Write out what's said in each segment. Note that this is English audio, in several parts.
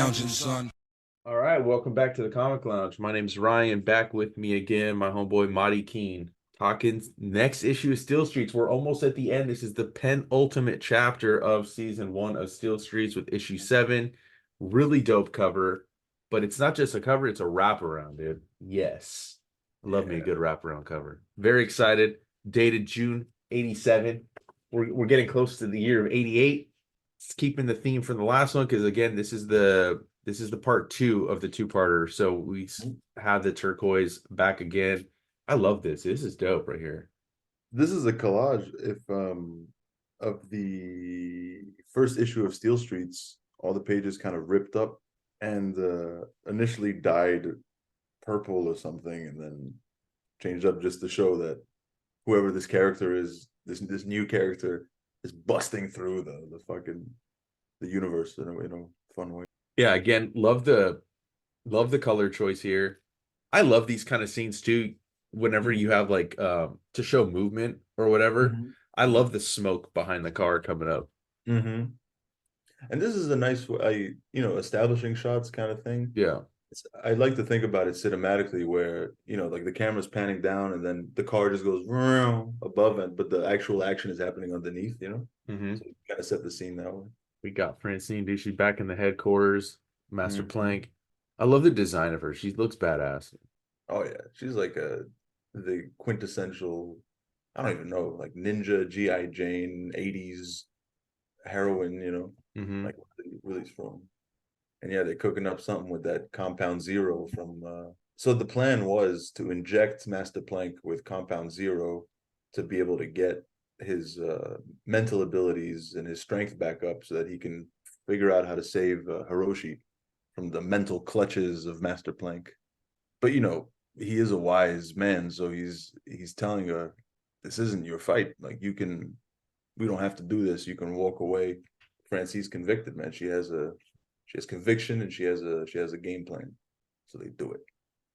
lounging, son. All right, welcome back to the Comic Lounge. My name's Ryan. Back with me again, my homeboy Mahdi Khene. Talking next issue of Steel Streets. We're almost at the end. This is the penultimate chapter of season 1 of Steel Streets with issue 7. Really dope cover, but it's not just a cover, it's a wraparound, dude. Yes. I love me a good wraparound cover. Very excited. Dated June 87. We're getting close to the year of 88. It's keeping the theme from the last one because again, this is the part 2 of the two-parter. So we have the turquoise back again. I love this. This is dope right here. This is a collage of the first issue of Steel Streets. All the pages kind of ripped up and initially dyed purple or something, and then changed up just to show that whoever this character is, this new character, is busting through the universe in a fun way. Yeah, again, love the color choice here. I love these kind of scenes too. Whenever you have like to show movement or whatever, I love the smoke behind the car coming up. And this is a nice way, establishing shots kind of thing. Yeah. I like to think about it cinematically where, like the camera's panning down and then the car just goes above it, but the actual action is happening underneath, So you kind of set the scene that way. We got Francine, dude. She's back in the headquarters. Master Plank. I love the design of her. She looks badass. Oh yeah, she's like the quintessential, I don't even know, like ninja G.I. Jane 80s heroine, like really strong. And yeah, they're cooking up something with that Compound Zero from so the plan was to inject Master Plank with Compound Zero to be able to get his mental abilities and his strength back up so that he can figure out how to save Hiroshi from the mental clutches of Master Plank. But he is a wise man, so he's telling her, this isn't your fight. Like we don't have to do this. You can walk away. Francine's convicted, man. She has conviction and she has a game plan. So they do it.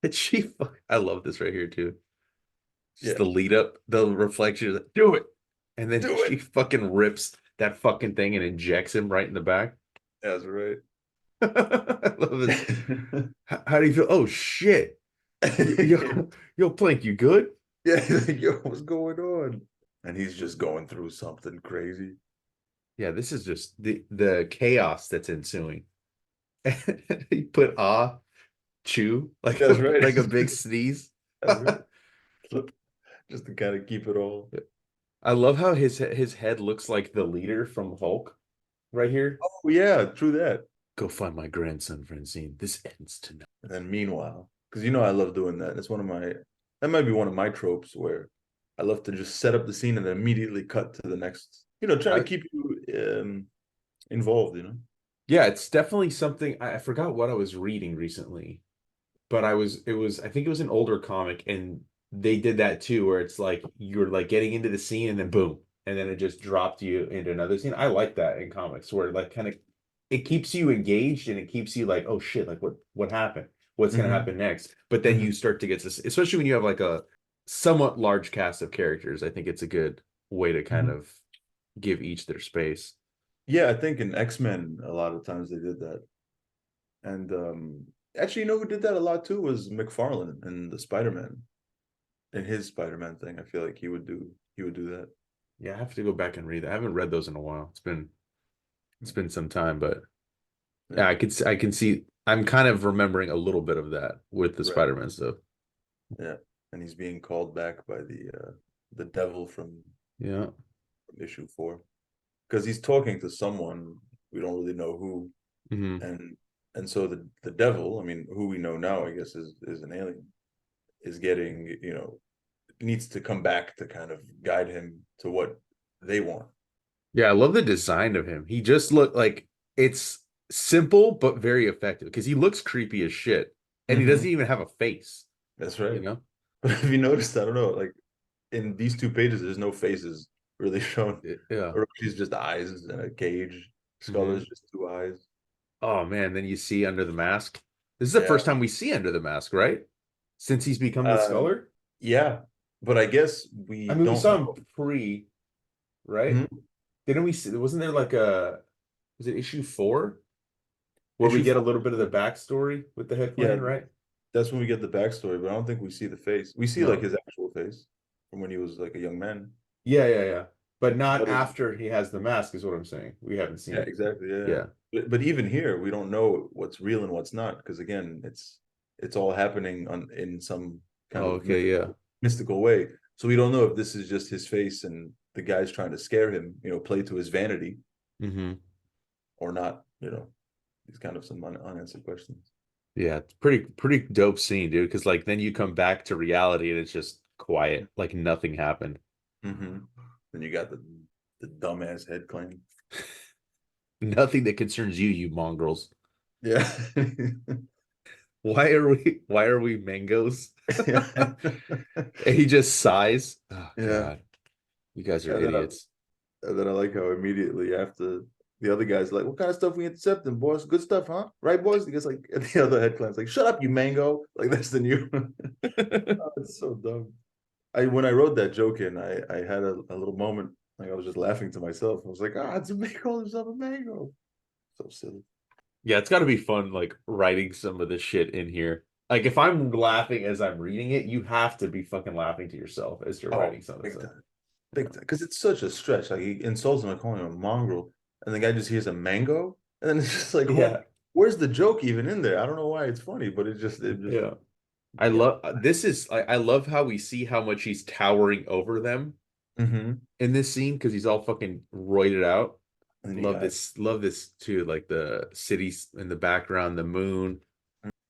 And I love this right here too. Just the lead up, the reflection, do it. And then she fucking rips that fucking thing and injects him right in the back. That's right. I love it. How do you feel? Oh shit. Yo, Plank, you good? Yeah, he's like, yo, what's going on? And he's just going through something crazy. Yeah, this is just the chaos that's ensuing. He put chew like that's right. like a big sneeze. Right. Just to kind of keep it all. I love how his head looks like the leader from Hulk right here. Oh yeah, true that. Go find my grandson, Francine. This ends tonight. And then meanwhile, because I love doing that. It's that might be one of my tropes where I love to just set up the scene and then immediately cut to the next. Try to keep you involved. Yeah, it's definitely something. I forgot what I was reading recently, but I think it was an older comic, and they did that too, where it's like you're like getting into the scene and then boom, and then it just dropped you into another scene. I like that in comics where like kind of it keeps you engaged and it keeps you like, oh shit, like what happened? What's gonna happen next? But then you start to get this, especially when you have like a somewhat large cast of characters. I think it's a good way to kind of give each their space. Yeah, I think in X-Men a lot of times they did that. And actually, who did that a lot too was McFarlane in the Spider-Man. In his Spider-Man thing, I feel like he would do that. Yeah, I have to go back and read that. I haven't read those in a while. It's been some time, but yeah, I can see. I'm kind of remembering a little bit of that with the Spider-Man stuff. Yeah, and he's being called back by the devil from issue 4, because he's talking to someone we don't really know who, and so the devil, I mean, who we know now, I guess, is an alien, is getting needs to come back to kind of guide him to what they want. Yeah, I love the design of him. He just looked like it's simple but very effective because he looks creepy as shit, and he doesn't even have a face. That's right. But if you noticed, I don't know, like in these 2 pages, there's no faces really shown. Yeah, or she's just eyes in a cage. Skull is just 2 eyes. Oh man, then you see under the mask. This is the first time we see under the mask, right? Since he's become the Sculler. Yeah, but I guess we saw him pre, right? Didn't we see? Wasn't there like was it issue 4 where we issue get a 4. little bit of the backstory with the head Yeah, clan, right? that's when we get the backstory, but I don't think we see the face. We see like No. his actual face from when he was like a young man. Yeah. But not But after he has the mask, is what I'm saying. We haven't seen yeah, it. exactly. Yeah. Yeah. But even here, we don't know what's real and what's not, because again, it's all happening on in some kind Oh, of okay, yeah. mystical way. So we don't know if this is just his face and the guy's trying to scare him, play to his vanity Mm-hmm. or not. These kind of some unanswered questions. Yeah, it's pretty dope scene, dude. Because like then you come back to reality and it's just quiet, like nothing happened. Mm-hmm. Then you got the dumbass head clan. Nothing that concerns you, you mongrels. Yeah. Why are we mangoes? Yeah. And he just sighs. Oh Yeah. God, you guys are And then idiots. I like how immediately after the other guy's like, "What kind of stuff we intercepting, boys? Good stuff, huh? Right, boys?" He gets like the other head clan's like, "Shut up, you mango!" Like that's the new. Oh, it's so dumb. When I wrote that joke in, I had a little moment. Like I was just laughing to myself. I was like, "Ah, it's a mango, call himself a mango." So silly. Yeah, it's got to be fun, like writing some of this shit in here. Like if I'm laughing as I'm reading it, you have to be fucking laughing to yourself as you're Oh, writing some of this big stuff. time, big time. Because it's such a stretch. Like he insults him by calling him a mongrel, and the guy just hears a mango, and then it's just like, what? Yeah, Where's the joke even in there? I don't know why it's funny, but it just yeah. I yeah. love this is I love how we see how much he's towering over them Mm-hmm. in this scene because he's all fucking roided out. And then you Love this too, like the cities in the background, the moon.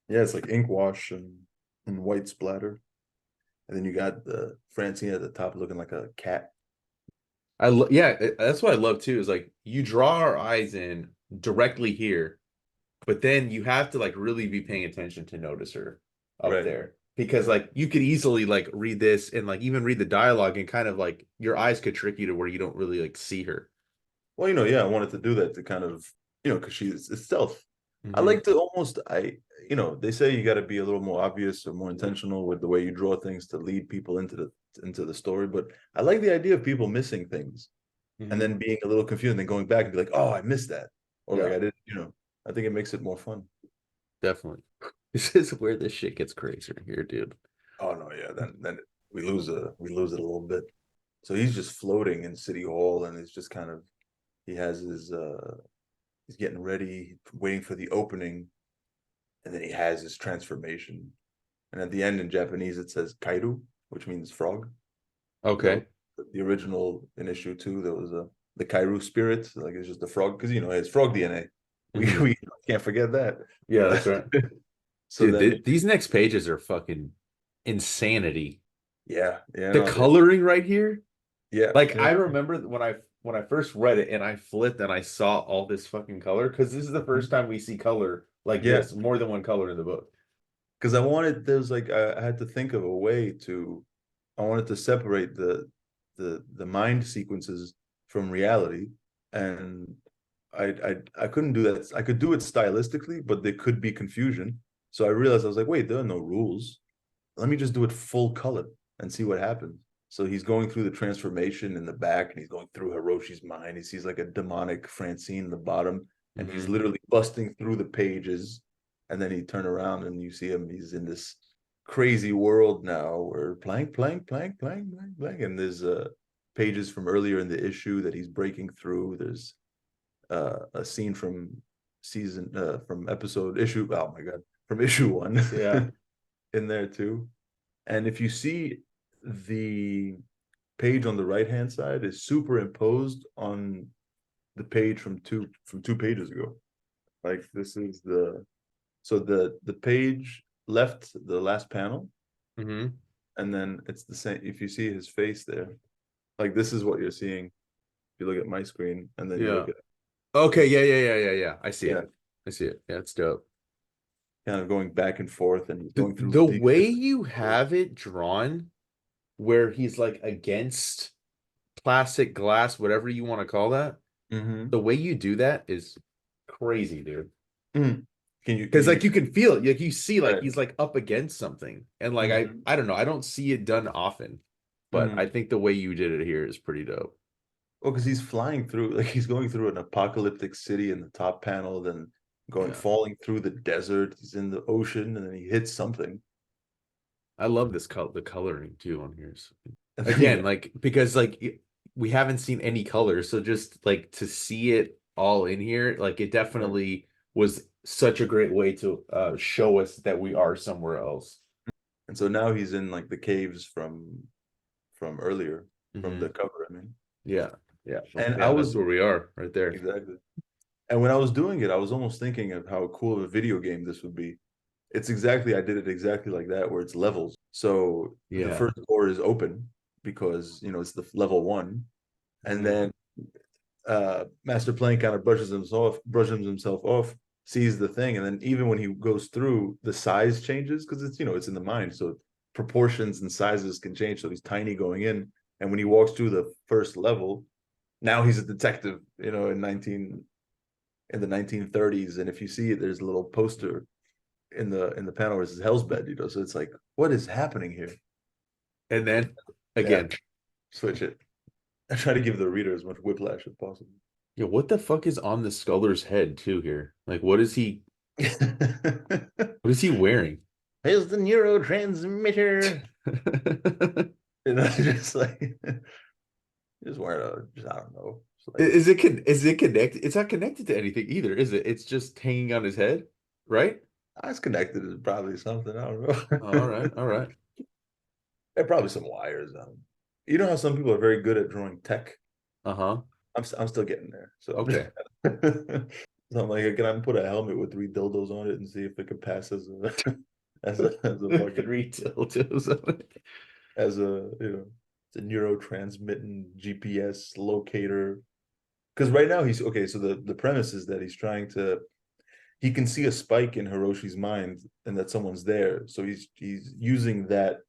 yeah, it's like ink wash and white splatter, and then you got the Francine at the top looking like a cat. Yeah, that's what I love too, is like you draw our eyes in directly here, but then you have to like really be paying attention to notice her up Right. there. Because like you could easily like read this and like even read the dialogue and kind of like your eyes could trick you to where you don't really like see her. Well, yeah, I wanted to do that to kind of, because she's it's stealth. I Hmm. like to almost, they say you got to be a little more obvious or more intentional with the way you draw things to lead people into the story. But I like the idea of people missing things and Hmm. then being a little confused and then going back and be like, oh, I missed that, or like Yeah, I did, I think it makes it more fun. definitely. This is where this shit gets crazier here, dude. Oh no, yeah, then we lose it a little bit. So he's just floating in City Hall, and it's just kind of he has his he's getting ready, waiting for the opening, and then he has his transformation. And at the end in Japanese it says Kairu, which means frog. That was Okay. the original in issue 2. There was the Kairu spirit, like it's just a frog because it's frog DNA. We Hmm. we can't forget that. Yeah, that's right. So Dude, then these next pages are fucking insanity. yeah, The no, coloring right here, yeah, like yeah, I remember when I first read it and I flipped and I saw all this fucking color because this is the first time we see color like yeah. this, more than one color in the book. Because there's like I had to think of a way to I wanted to separate the mind sequences from reality, and I couldn't do that. I could do it stylistically, but there could be confusion. So I realized I was like, wait, there are no rules. Let me just do it full color and see what happens. So he's going through the transformation in the back, and he's going through Hiroshi's mind. He sees like a demonic Francine in the bottom, and he's Hmm. literally busting through the pages. And then he turn around and you see him. He's in this crazy world now where plank, plank, plank, plank, plank, plank, and there's pages from earlier in the issue that he's breaking through. There's a scene from episode issue. Oh my god, from issue 1 Yeah. in there too. And if you see the page on the right hand side is superimposed on the page from two pages ago. Like this is the page left the last panel, Hmm. and then it's the same. If you see his face there, like this is what you're seeing. If you look at my screen and then you Yeah. look at Okay. his, Yeah. I see yeah, it. I see it. Yeah, it's dope. kind of going back and forth, and he's The, going through the the way different. you have it drawn, where he's like against plastic, glass, whatever you want to call that, Mm-hmm. the way you do that is crazy, dude. Mm. Can Because you like you can feel it, like you see like right? he's like up against something, and like I Mm-hmm. I don't know, I don't see it done often, but Mm-hmm. I think the way you did it here is pretty dope. Well, because he's flying through, like he's going through an apocalyptic city in the top panel, then falling through the desert. He's in the ocean, and then he hits something. I love this the coloring too on here. So, And again, yeah. like because like we haven't seen any colors, so just like to see it all in here, like it Right. definitely was such a great way to show us that we are somewhere else. And so now he's in like the caves from earlier, from Hmm. the cover, I mean. Yeah, yeah, And I yeah. That's was where we are, right there. exactly. And when I was doing it, I was almost thinking of how cool of a video game this would be. I did it exactly like that, where it's levels. So the Yeah. first door is open because, it's the level one. And Hmm. then Master Plank kind of brushes himself off, sees the thing, and then even when he goes through, the size changes because it's in the mind, so proportions and sizes can change. So he's tiny going in, and when he walks through the first level, now he's a detective, in the 1930s, and if you see it, there's a little poster in the panel where it says Hell's Bed, so it's like, what is happening here? And then Yeah, again, switch it. I try to give the reader as much whiplash as possible. yeah, what the fuck is on the Sculler's head too here? Like, what is he wearing? Here's the neurotransmitter. Just like just wearing just I don't know. Just like Is it connected? It's not connected to anything either, is it? It's just hanging on his head, right? it's connected to probably something. I don't Oh, all right, know. all right. There probably some wires. You know how some people are very good at drawing tech. Uh-huh. I'm still getting there. So Okay. so I'm like, can I put a helmet with 3 dildos on it and see if it could pass as a as a fucking Three tildos on it. as a it's a neurotransmitting GPS locator. Because right now he's okay. So the premise is that he can see a spike in Hiroshi's mind and that someone's there. So he's using that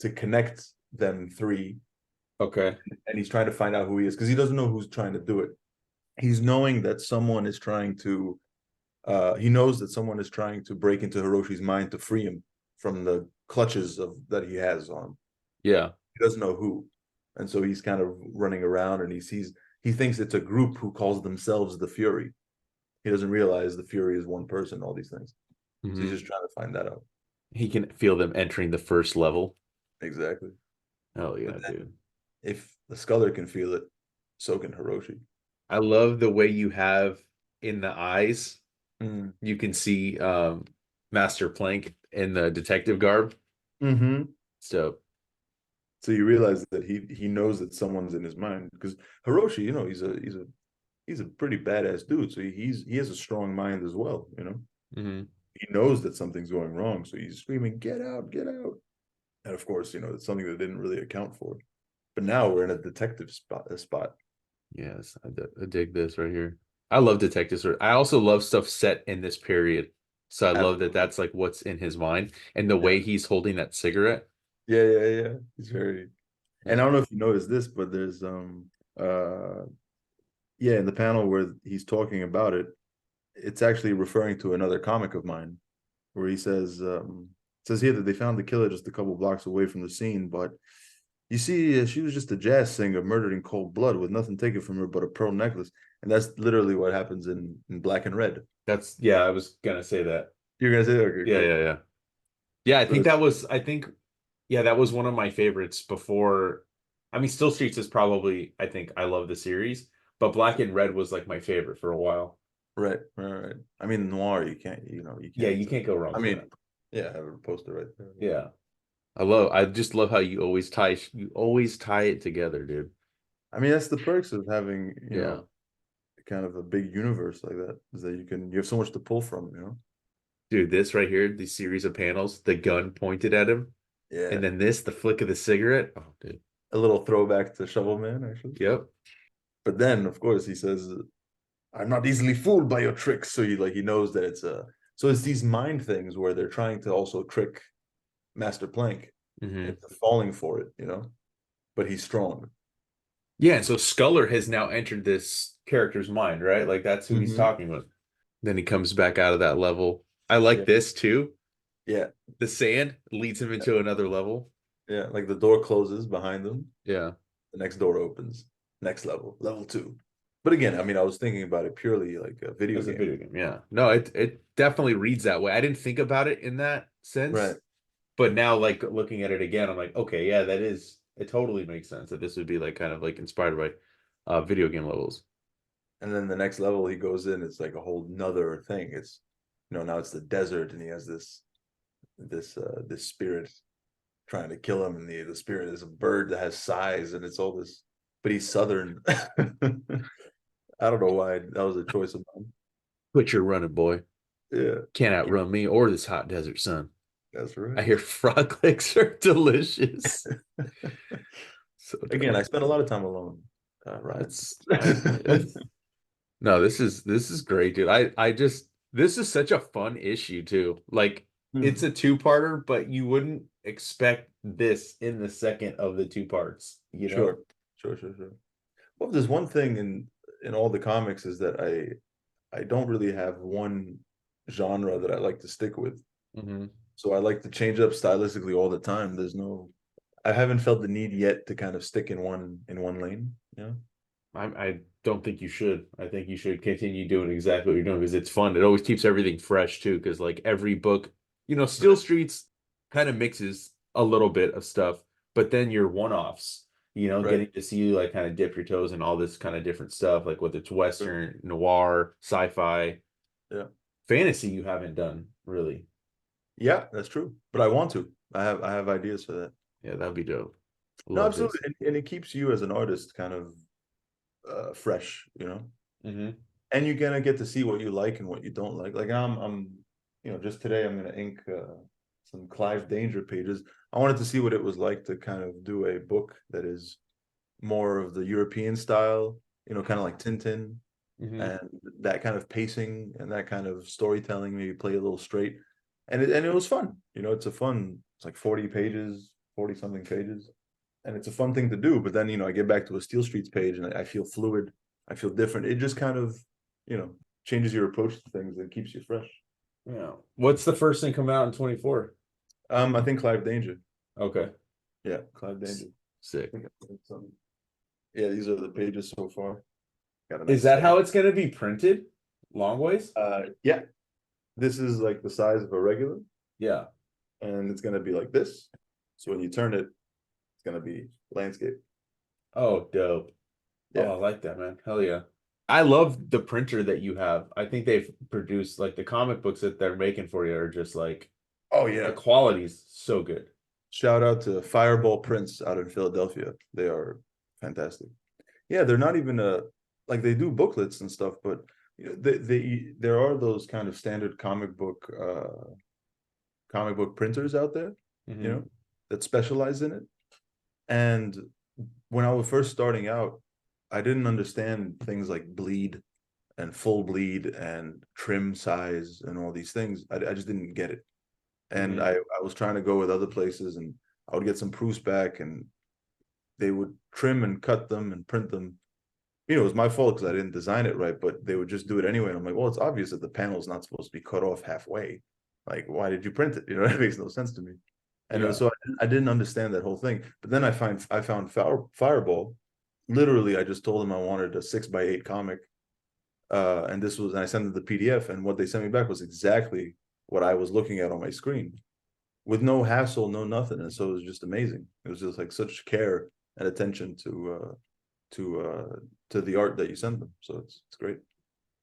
to connect them three, Okay. and he's trying to find out who he is because he doesn't know who's trying to do it. He's knowing that someone is trying to. He knows that someone is trying to break into Hiroshi's mind to free him from the clutches of that he has on him. Yeah. He doesn't know who, and so he's kind of running around, and he thinks it's a group who calls themselves the Fury. He doesn't realize the Fury is one person, all these things. So he's Hmm. just trying to find that out. He can feel them entering the first level. Exactly. Oh But yeah, then dude. if the Sculler can feel it, so can Hiroshi. I love the way you have in the eyes. Mm. You can see Master Plank in the detective garb. Mm-hmm. So So you realize that he knows that someone's in his mind because Hiroshi, he's a pretty badass dude. So he has a strong mind as well. mhm. He knows that something's going wrong, so he's screaming, "Get out! Get out!" And of course, it's something that didn't really account for. But now we're in a detective spot. Yes, I dig this right here. I love detectives. I also love stuff set in this period. So I love that Absolutely. that's like what's in his mind and the Yeah. way he's holding that cigarette. Yeah. He's very. And I Yeah. don't know if you noticed this, but there's uh yeah, in the panel where he's talking about it, it's actually referring to another comic of mine where he says here that they found the killer just a couple blocks away from the scene, but you see, she was just a jazz singer murdered in cold blood with nothing taken from her but a pearl necklace, and that's literally what happens in Black and Red. That's yeah, I was gonna say that. You're gonna say, okay, Yeah, cool. yeah, yeah. Yeah, So it's I think yeah, that was one of my favorites before. I mean, Still Streets is probably, I think I love the series, but Black and Red was like my favorite for a while. right. I mean, noir, you Yeah, can't. you can't go wrong I with mean, that. yeah, I have a poster right there. Yeah. I just love how you always tie it together, dude. I mean, that's the perks of having, Yeah. kind of a big universe like that, is that you have so much to pull from, Dude, this right here, the series of panels, the gun pointed at him, and Yeah. then this, the flick of the cigarette. Oh, dude. A little throwback to Shovel Man, actually. Yep. But then, of course, he says, I'm not easily fooled by your tricks. So he knows that it's these mind things where they're trying to also trick Master Plank Hmm. into falling for it, but he's strong. Yeah, and so Sculler has now entered this character's mind, right? Like that's who he's Mm-hmm. talking with. Then he comes back out of that level. I like Yeah. this too. Yeah. The sand leads him into another level. Yeah. Like the door closes behind them. Yeah. The next door opens. Next level. Level 2. But again, I mean, I was thinking about it purely like a video As a game. video game. Yeah. No, it definitely reads that way. I didn't think about it in that Right. sense, but now like looking at it again, I'm like, okay, yeah, that is it totally makes sense that this would be like kind of like inspired by video game levels. And then the next level he goes in, it's like a whole nother thing. It's, now it's the desert, and he has this spirit trying to kill him, and the spirit is a bird that has size, and it's all this, but he's southern. I don't know why that was a choice of mine. Quit your running, boy. Yeah, Can't outrun me or this hot desert sun. that's I right. hear frog legs are delicious. So Again, dope. I spent a lot of time alone, Ryan. That's no, this is great, dude. I just this is such a fun issue too. Like it's Hmm. a two-parter, but you wouldn't expect this in the second of the two parts, you know? Sure, sure. Well, there's one thing in all the comics is that I don't really have one genre that I like to stick with. Hmm. So I like to change up stylistically all the time. I haven't felt the need yet to kind of stick in one lane. Yeah. I don't think you should. I think you should continue doing exactly what you're doing because it's fun. It always keeps everything fresh too, because like every book, Steel Right. Streets kind of mixes a little bit of stuff, but then your one-offs, Right. getting to see you like kind of dip your toes in all this kind of different stuff, like whether it's Sure. Western, noir, sci-fi, Yeah. fantasy you haven't done really. Yeah, that's true. But I want to. I have ideas for that. Yeah, that'd be dope. No, Love absolutely. this. And it keeps you as an artist kind of fresh, Hmm. and you're gonna get to see what you like and what you don't like. Like just today I'm gonna ink some Clive Danger pages. I wanted to see what it was like to kind of do a book that is more of the European style, kind of like Tintin, Hmm. and that kind of pacing and that kind of storytelling, maybe play a little straight. And it was fun. It's like 40 pages, 40 something pages. And it's a fun thing to do. But then, I get back to a Steel Streets page and I feel fluid. I feel different. It just kind of, you know, changes your approach to things and keeps you fresh. Yeah. What's the first thing coming out in 24? I think Clive Danger. Okay. Yeah, Clive Danger. I Sick. think I think some. Yeah, these are the pages so far. Got a Is nice that heavy. how it's going to be printed? Long ways? Yeah, this is like the size of a regular, Yeah. and it's gonna be like this. So when you turn it, it's gonna be landscape. Oh, dope. Oh, Yeah. I like that, man. Hell yeah. I love the printer that you have. I think they've produced like the comic books that they're making for you are just like Oh the yeah. quality's so good. Shout out to Fireball Prints out in Philadelphia. They are fantastic. Yeah, they're not even like they do booklets and stuff, but there are those kind of standard comic book printers out there, you Hmm. know, that specialize in it. And when I was first starting out, I didn't understand things like bleed and full bleed and trim size and all these things. I just didn't get it. And Hmm. I was trying to go with other places, and I would get some proofs back, and they would trim and cut them and print them. It was my fault because I didn't design it right, but they would just do it anyway. And I'm like, well, it's obvious that the panel is not supposed to be cut off halfway. Like, why did you print it? That makes no sense to me. And Yeah. so I didn't understand that whole thing. But then I found Fireball. Literally, I just told them I wanted a 6x8 comic, and I sent them the PDF, and what they sent me back was exactly what I was looking at on my screen, with no hassle, no nothing. And so it was just amazing. It was just like such care and attention to the art that you send them. So it's great.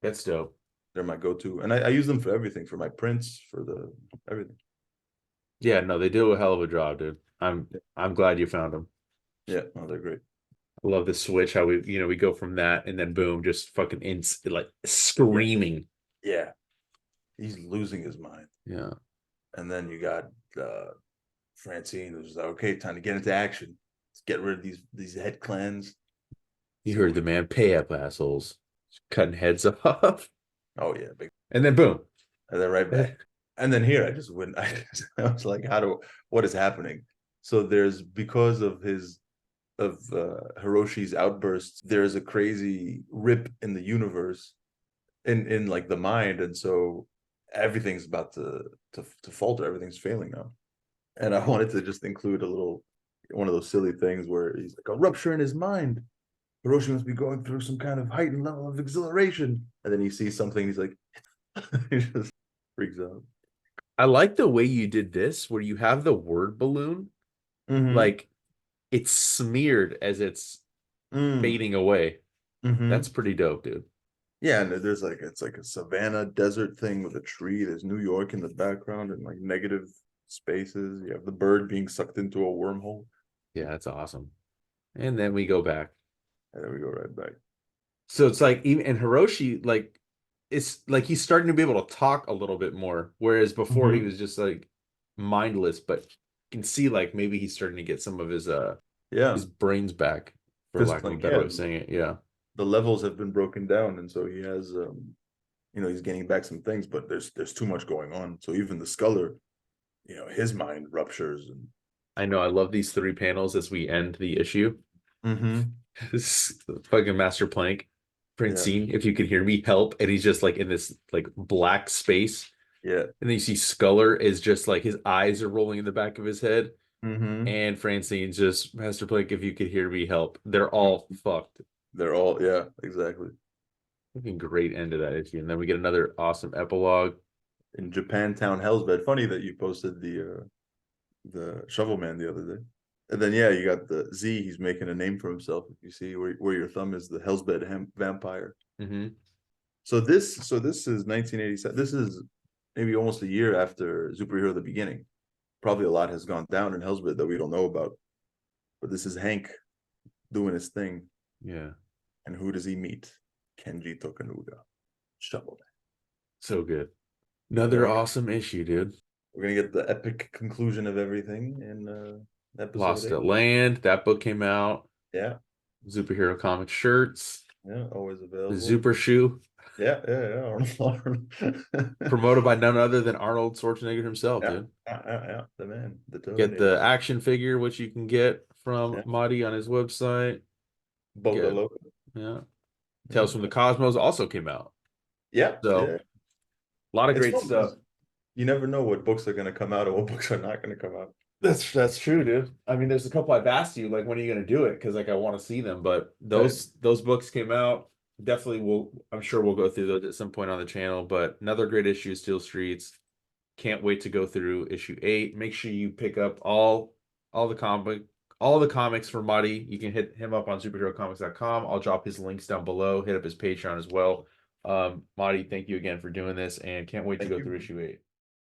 That's dope. They're my go-to, and I use them for everything, for my prints, for the everything. Yeah, no, they do a hell of a job, dude. Yeah, I'm glad you found them. yeah, no, they're great. I love the switch, how we go from that and then boom, just fucking like Yeah, screaming. yeah. He's losing his mind, Yeah. and then you got Francine, who's like, okay, time to get into action. Let's get rid of these head clans. You See what heard the we. man, pay up, assholes. Cutting heads off. Oh yeah, big. And then boom. And then right back. And then here, I just wouldn't. I was like, what is happening? So there's because of Hiroshi's outbursts, there's a crazy rip in the universe, in like the mind, and so everything's about to falter. Everything's failing now. And I wanted to just include a little one of those silly things where he's like a rupture in his mind, Hiroshi must be going through some kind of heightened level of exhilaration. And then he sees something, he's like, he just freaks out. I like the way you did this, where you have the word balloon, Mm-hmm. like it's smeared as it's Mm. fading away. That's Mm-hmm. pretty dope, dude. Yeah, and there's like it's like a savanna desert thing with a tree. There's New York in the background and like negative spaces. You have the bird being sucked into a wormhole. Yeah, that's awesome. And then we go back. And then we go right back. So it's like even and Hiroshi, like it's like he's starting to be able to talk a little bit more, whereas before he Mm-hmm. was just like mindless, but you can see like maybe he's starting to get some of Yeah, his brains back, for because lack of a like better yeah, way of saying it. Yeah. the levels have been broken down, and so he has he's getting back some things, but there's too much going on. So even the Sculler, his mind ruptures and I know I love these three panels as we end the issue. mm-hmm. This fucking Master Plank. Yeah, Francine, if you could hear me, help. And he's just like in this like black space. yeah. And then you see Sculler is just like his eyes are rolling in the back of his head. Mm-hmm. And Francine's just Master Plank, if you could hear me, help. They're all fucked. They're all yeah, exactly. Fucking great end to that issue. And then we get another awesome epilogue. In Japantown Hell's Bed. Funny that you posted the Shovel Man the other day. And then yeah, you got the Z. He's making a name for himself. If you see where your thumb is, the Hell's Bed vampire. Mm-hmm. So this is 1987. This is maybe almost a year after Superhero the Beginning. Probably a lot has gone down in Hell's Bed that we don't know about. But this is Hank doing his thing. Yeah. And who does he meet? Kenji Tokanuga. Shovel Man. So good. And then Another awesome issue, dude. we're gonna get the epic conclusion of everything in episode Lost at 8. Land. That book came out. Yeah, Superhero comic shirts. yeah, always The available. Super Shoe. Yeah. Arnold. Promoted by none other than Arnold Schwarzenegger himself, Yeah, dude. yeah, the man, the Get Terminator. the action figure, which you can get from Yeah, Mahdi on his website. Boga Get, Loco. yeah. Tales from the Yeah, Cosmos also came out. yeah, So yeah. a lot of It's great fun stuff. because you never know what books are gonna come out or what books are not gonna come out. That's true, dude. I mean, there's a couple I've asked you, like, when are you gonna do it? Because like I want to see them, but Right. those books came out. Definitely will I'm sure we'll go through those at some point on the channel. But another great issue, Steel Streets. Can't wait to go through issue 8. Make sure you pick up all the comics for Muddy. You can hit him up on superherocomics.com. I'll drop his links down below. Hit up his Patreon as well. Muddy, thank you again for doing this, and can't wait to Thank go through you. issue 8.